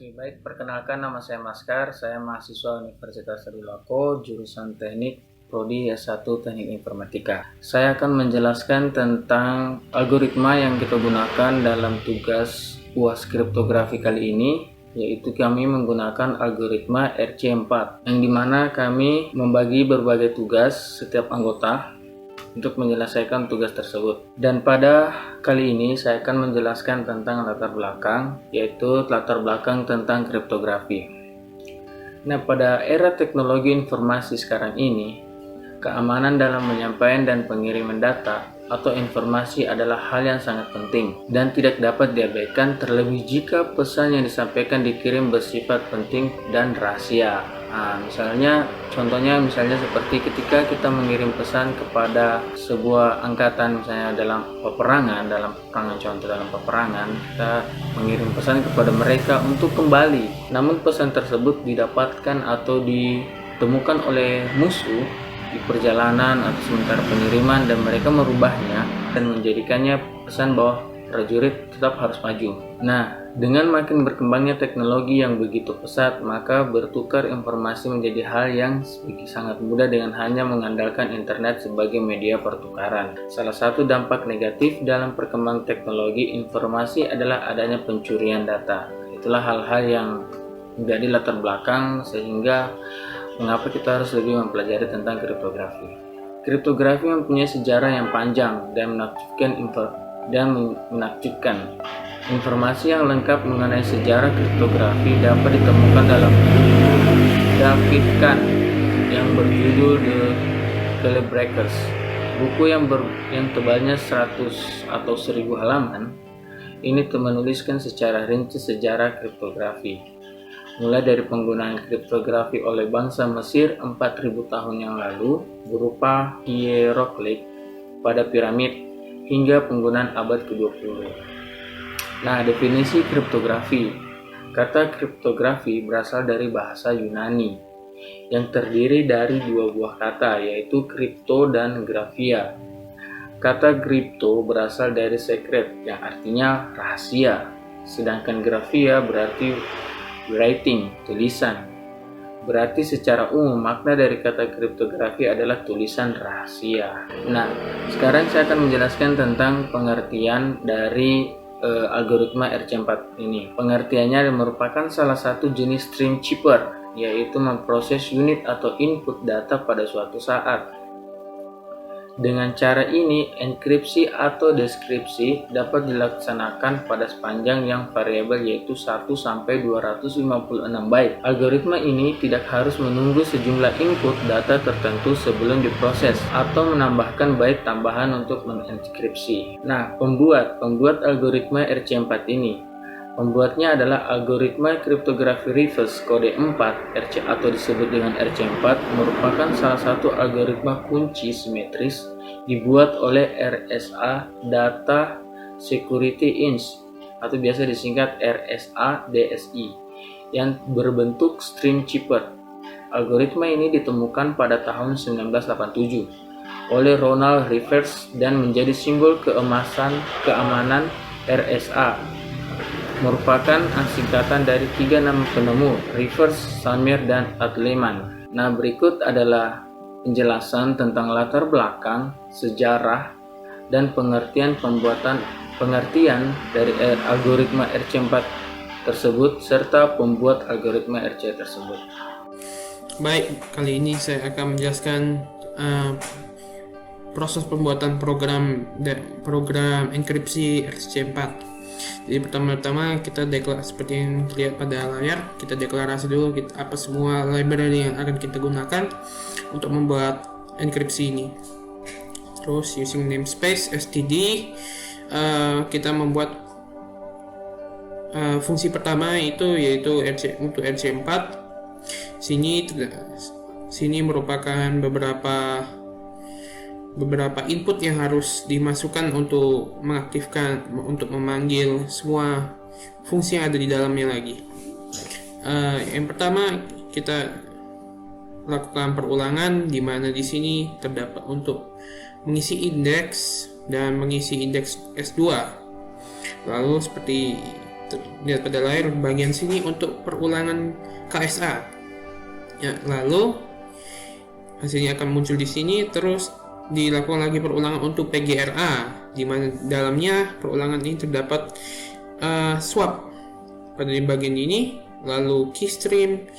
Oke, baik, perkenalkan nama saya Maskar, saya mahasiswa Universitas Tadulako, jurusan Teknik Prodi S1 Teknik Informatika. Saya akan menjelaskan tentang algoritma yang kita gunakan dalam tugas UAS kriptografi kali ini, yaitu kami menggunakan algoritma RC4, yang dimana kami membagi berbagai tugas setiap anggota untuk menyelesaikan tugas tersebut. Dan pada kali ini saya akan menjelaskan tentang latar belakang, yaitu latar belakang tentang kriptografi. Nah, pada era teknologi informasi sekarang ini, keamanan dalam penyampaian dan pengiriman data atau informasi adalah hal yang sangat penting dan tidak dapat diabaikan, terlebih jika pesan yang disampaikan dikirim bersifat penting dan rahasia. Contohnya seperti ketika kita mengirim pesan kepada sebuah angkatan, misalnya dalam peperangan, kita mengirim pesan kepada mereka untuk kembali, namun pesan tersebut didapatkan atau ditemukan oleh musuh di perjalanan atau sementara pengiriman, dan mereka merubahnya dan menjadikannya pesan bahwa prajurit tetap harus maju. Nah, dengan makin berkembangnya teknologi yang begitu pesat, maka bertukar informasi menjadi hal yang sangat mudah dengan hanya mengandalkan internet sebagai media pertukaran. Salah satu dampak negatif dalam perkembangan teknologi informasi adalah adanya pencurian data. Itulah hal-hal yang menjadi latar belakang sehingga mengapa kita harus lebih mempelajari tentang kriptografi. Kriptografi mempunyai sejarah yang panjang dan menakjubkan. Informasi yang lengkap mengenai sejarah kriptografi dapat ditemukan dalam buku David Kahn yang berjudul The Codebreakers. Buku yang tebalnya 100 atau 1000 halaman ini menuliskan secara rinci sejarah kriptografi, mulai dari penggunaan kriptografi oleh bangsa Mesir 4000 tahun yang lalu berupa hieroglif pada piramid hingga penggunaan abad ke-20. Nah, definisi kriptografi. Kata kriptografi berasal dari bahasa Yunani yang terdiri dari dua buah kata, yaitu kripto dan graphia. Kata kripto berasal dari secret yang artinya rahasia, sedangkan graphia berarti writing, tulisan. Berarti secara umum makna dari kata kriptografi adalah tulisan rahasia. Nah, sekarang saya akan menjelaskan tentang pengertian dari algoritma RC4 ini. Pengertiannya merupakan salah satu jenis stream cheaper, yaitu memproses unit atau input data pada suatu saat. Dengan cara ini, enkripsi atau deskripsi dapat dilaksanakan pada sepanjang yang variabel, yaitu 1 sampai 256 byte. Algoritma ini tidak harus menunggu sejumlah input data tertentu sebelum diproses atau menambahkan byte tambahan untuk mengenkripsi. Nah, pembuat algoritma RC4 ini. Pembuatnya adalah algoritma kriptografi reverse kode 4 RC atau disebut dengan RC4, merupakan salah satu algoritma kunci simetris dibuat oleh RSA Data Security Inc. atau biasa disingkat RSA DSI yang berbentuk stream cheaper. Algoritma ini ditemukan pada tahun 1987 oleh Ronald Rivers dan menjadi simbol keamanan RSA. Merupakan singkatan dari 3 nama penemu, Rivers, Samir, dan Adleman. Nah, berikut adalah penjelasan tentang latar belakang, sejarah, dan pengertian dari algoritma RC4 tersebut serta pembuat algoritma RC tersebut. Baik, kali ini saya akan menjelaskan proses pembuatan program enkripsi RC4. Jadi pertama-tama kita seperti yang terlihat pada layar, kita deklarasi dulu apa semua library yang akan kita gunakan untuk membuat enkripsi ini. Terus using namespace std, kita membuat fungsi pertama yaitu untuk RC4. Sini merupakan beberapa input yang harus dimasukkan untuk memanggil semua fungsi yang ada di dalamnya lagi. Yang pertama kita lakukan perulangan, di mana di sini terdapat untuk mengisi indeks dan mengisi indeks S2. Lalu seperti lihat pada layar bagian sini untuk perulangan KSA. Ya, lalu hasilnya akan muncul di sini, terus dilakukan lagi perulangan untuk PGRA, di mana dalamnya perulangan ini terdapat swap pada di bagian ini, lalu keystream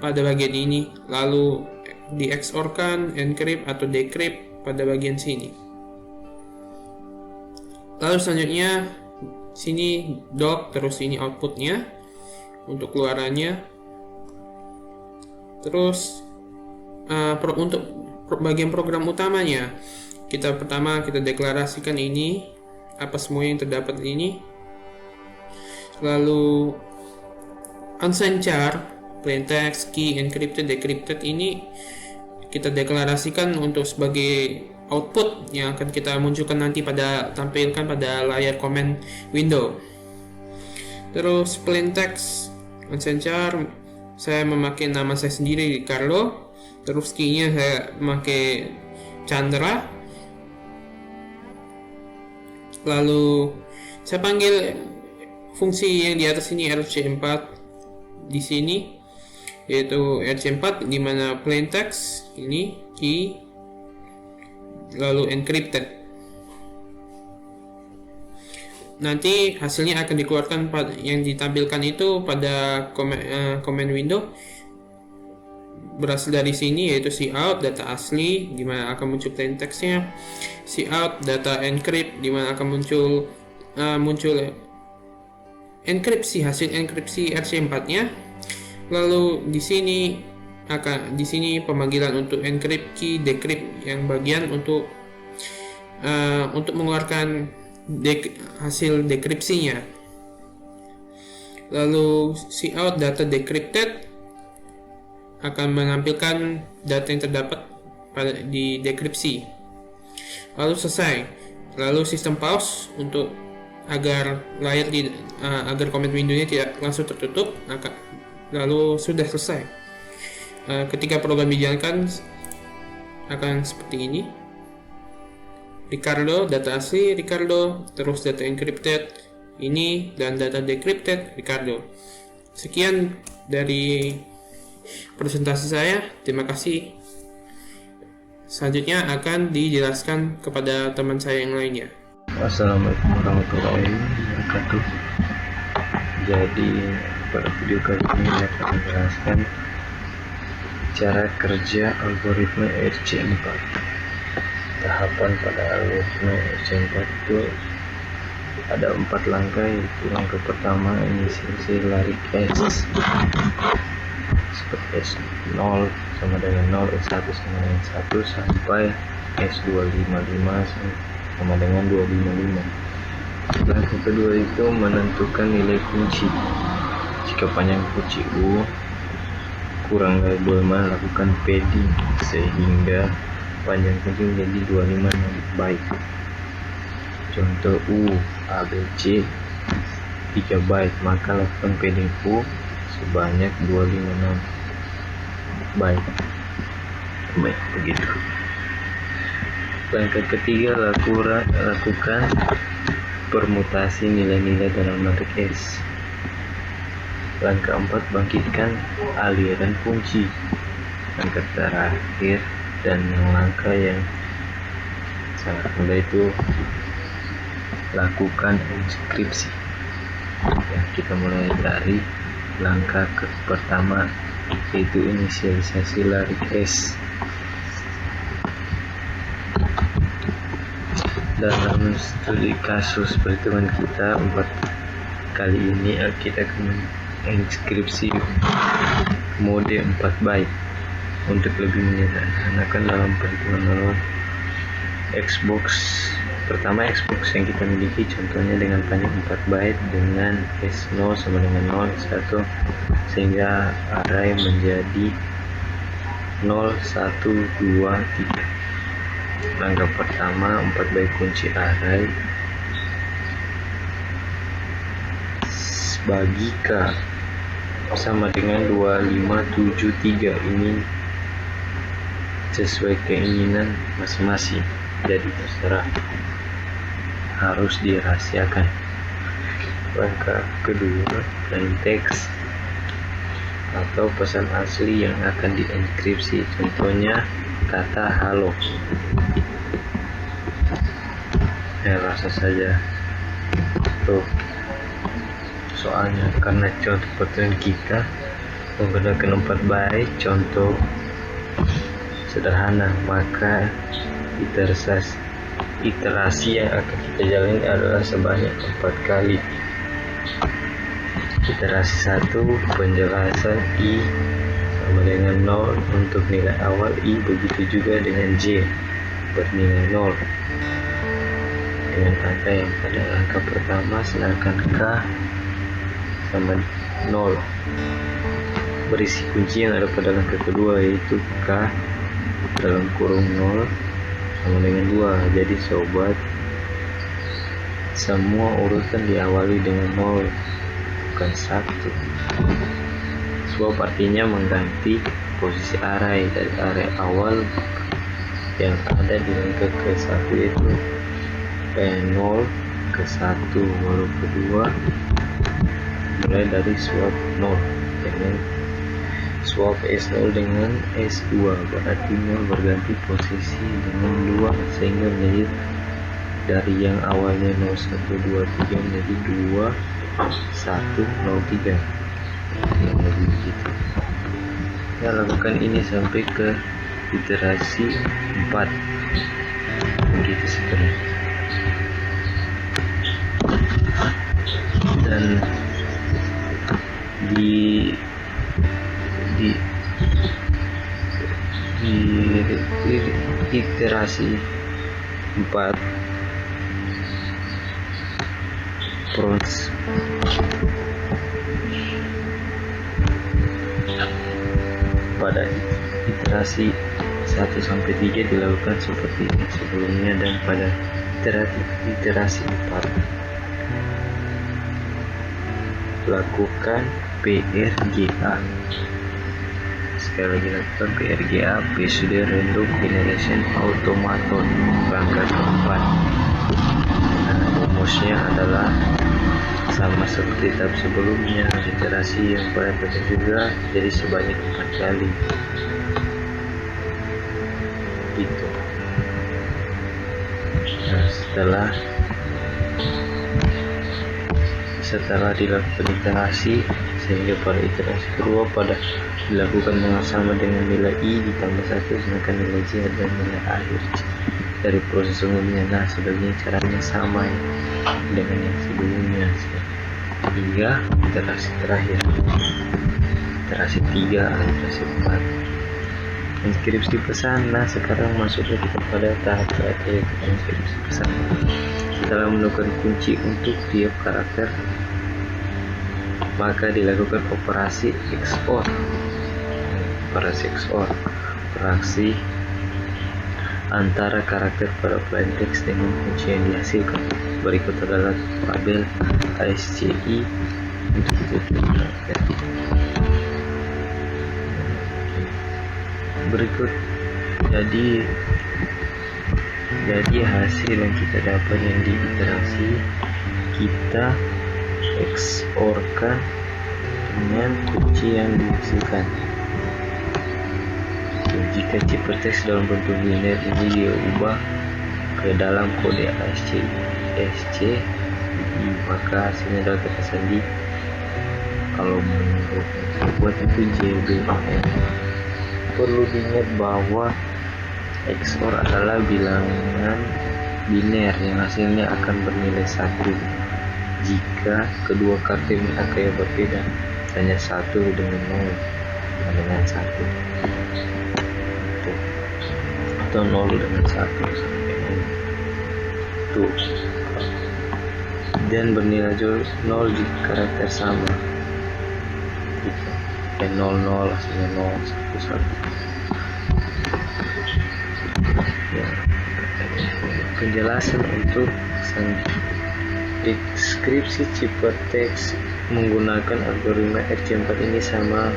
pada bagian ini, lalu di XOR-kan, encrypt atau decrypt pada bagian sini. Lalu selanjutnya sini doc, terus ini outputnya untuk keluarannya. Terus untuk bagian program utamanya, pertama kita deklarasikan ini apa semua yang terdapat ini, lalu unsigned char, plaintext, key, encrypted, decrypted ini kita deklarasikan untuk sebagai output yang akan kita munculkan nanti tampilkan pada layar command window. Terus plaintext, unsigned char, saya memakai nama saya sendiri Ricardo. Terus key-nya saya memakai Chandra. Lalu saya panggil fungsi yang di atas ini RC4 di sini, yaitu RC4 di mana plaintext ini key, lalu encrypted. Nanti hasilnya akan dikeluarkan yang ditampilkan itu pada command window berasal dari sini, yaitu cout data asli di mana akan muncul plaintextnya, cout data encrypt di mana akan muncul enkripsi, hasil enkripsi RC4-nya. Lalu di sini pemanggilan untuk encrypt, key, decrypt yang bagian untuk mengeluarkan hasil dekripsinya. Lalu cout data decrypted akan menampilkan data yang terdapat di dekripsi. Lalu selesai. Lalu sistem pause untuk agar agar command window-nya tidak langsung tertutup. Lalu sudah selesai. Ketika program dijalankan akan seperti ini. Ricardo, data asli Ricardo, terus data encrypted ini, dan data decrypted Ricardo. Sekian dari presentasi saya. Terima kasih. Selanjutnya akan dijelaskan kepada teman saya yang lainnya. Assalamualaikum warahmatullahi wabarakatuh. Jadi pada video kali ini saya akan menjelaskan cara kerja algoritma RC4. Tahapan pada algoritma RC4 itu ada 4 langkah, yaitu langkah pertama inisiasi lari S seperti S0 sama dengan 0, S1 sama dengan 1 sampai S255 sama dengan 255. Langkah kedua itu menentukan nilai kunci. Jika panjang kunci U kurang dari 25, lakukan padding sehingga panjang kunci menjadi 25 byte. Contoh U ABC 3 byte, maka lakukan padding U sebanyak 256 byte. Baik, begitu. Langkah ketiga, lakukan permutasi nilai-nilai dalam matris S. Langkah 4, bangkitkan aliran kunci. Langkah terakhir dan langkah yang sangat mudah itu lakukan inskripsi. Ya, kita mulai dari langkah pertama, yaitu inisialisasi lari S. Dalam studi kasus perhitungan kita 4 kali ini, kita akan menginskripsi mode 4 byte untuk lebih menyederhanakan dalam perhitungan manual. Xbox pertama, Xbox yang kita miliki contohnya dengan panjang 4 byte dengan S0 sama dengan 0, 1, sehingga array menjadi 0, 1, 2, 3. Langkah pertama, 4 byte kunci array bagi K sama dengan 2573. Ini sesuai keinginan masing-masing, jadi terserah, harus dirahasiakan. langkah kedua, plain text atau pesan asli yang akan dienkripsi. Contohnya kata halo. Rasa saja tuh. Soalnya karena contoh pertemuan kita menggunakan 4 byte, contoh sederhana, maka iterasi yang akan kita jalani adalah sebanyak 4 kali. Iterasi 1, penjelasan I sama dengan 0 untuk nilai awal I, begitu juga dengan J bernilai 0 dengan angka yang pada angka pertama, sedangkan K sama 0 berisi kunci yang ada pada langkah kedua, yaitu K dalam kurung 0 sama dengan 2. Jadi sobat, semua urutan diawali dengan 0 bukan 1. Swap artinya mengganti posisi array dari array awal yang ada di langkah ke-1, yaitu P0 ke 1, lalu kedua mulai dari swap 0 dengan swap S0 dengan S2, berarti 0 berganti posisi dengan 2 sehingga menjadi dari yang awalnya 0, 1, 2, 3 menjadi 2, 1, 0, 3 jadi begitu. Ya, lakukan ini sampai ke iterasi 4 begitu sebenarnya. Dan di iterasi 4 pada iterasi 1 sampai 3 dilakukan seperti ini sebelumnya, dan pada iterasi 4 lakukan PRGA. Sekali lagi, lakukan PRGA, Pseudo Random Generation Automaton, langkah keempat. Rumusnya adalah sama seperti tahap sebelumnya, iterasi yang pada tahap juga, jadi sebanyak 4 kali gitu. Nah, setelah dilakukan iterasi, sehingga pada iterasi kedua pada dilakukan dengan sama dengan nilai I ditambah 1, sedangkan nilai J adalah nilai akhir dari proses sebelumnya. Nah, sebagian caranya sama ya, dengan yang sebelumnya, hingga iterasi terakhir, iterasi 3, iterasi 4. Inskripsi pesan. Nah, sekarang masuklah kita pada tahap terakhir, inskripsi pesan. Setelah menemukan kunci untuk tiap karakter, maka dilakukan operasi XOR. Operasi antara karakter pada plain text dengan kunci yang dihasilkan. Berikut adalah tabel ASCII untuk tiap karakter. Berikut jadi hasil yang kita dapat yang diiterasi, kita XOR-kan dengan kunci yang dihasilkan. Jika ciphertext dalam bentuk biner ini diubah ke dalam kode ASCII, maka hasilnya adalah kata sandi. Kalau menurut buat itu JBM. Perlu diingat bahwa XOR adalah bilangan biner yang hasilnya akan bernilai 1 jika kedua karakter angka yang berbeda, hanya 1 dengan 0 dengan 1 atau 0 dengan 1 sampai 0 tuh, dan bernilai 0 jika karakter sama gitu. 0 0 hasilnya 0 1 1 ya. Penjelasan untuk deskripsi ciphertext menggunakan algoritma RC4 ini sama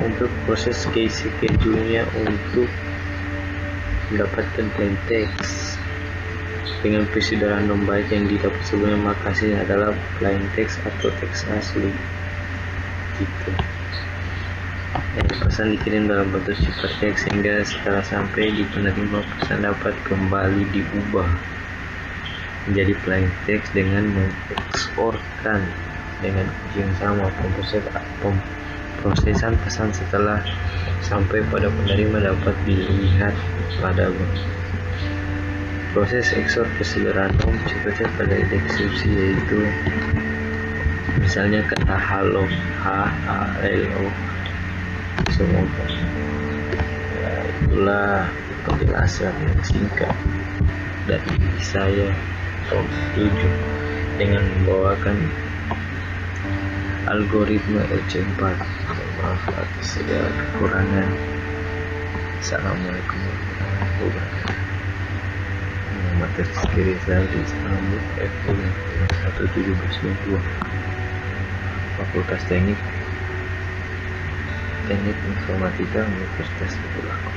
untuk proses case schedule-nya untuk mendapatkan plain text. dengan presiden random byte yang didapat sebelumnya, maka hasilnya adalah plain text atau teks asli gitu. Pesan dikirim dalam bentuk ciphertext sehingga setelah sampai di penerima, pesan dapat kembali diubah menjadi plain text dengan mengeksporkan dengan kunci yang sama. Prosesan pesan setelah sampai pada penerima dapat dilihat pada proses ekspor presiden random ciphertext pada deskripsi, yaitu misalnya kata halo, HALO, semoga. Itulah penjelasan yang singkat dari saya Tom 7 dengan membawakan algoritma RC4. Maaf atas segala kekurangan. Assalamualaikum warahmatullahi wabarakatuh. Materi sekiri saya di Istanbul FU 1792 Fakultas Teknik Informatika Universitas Trisakti.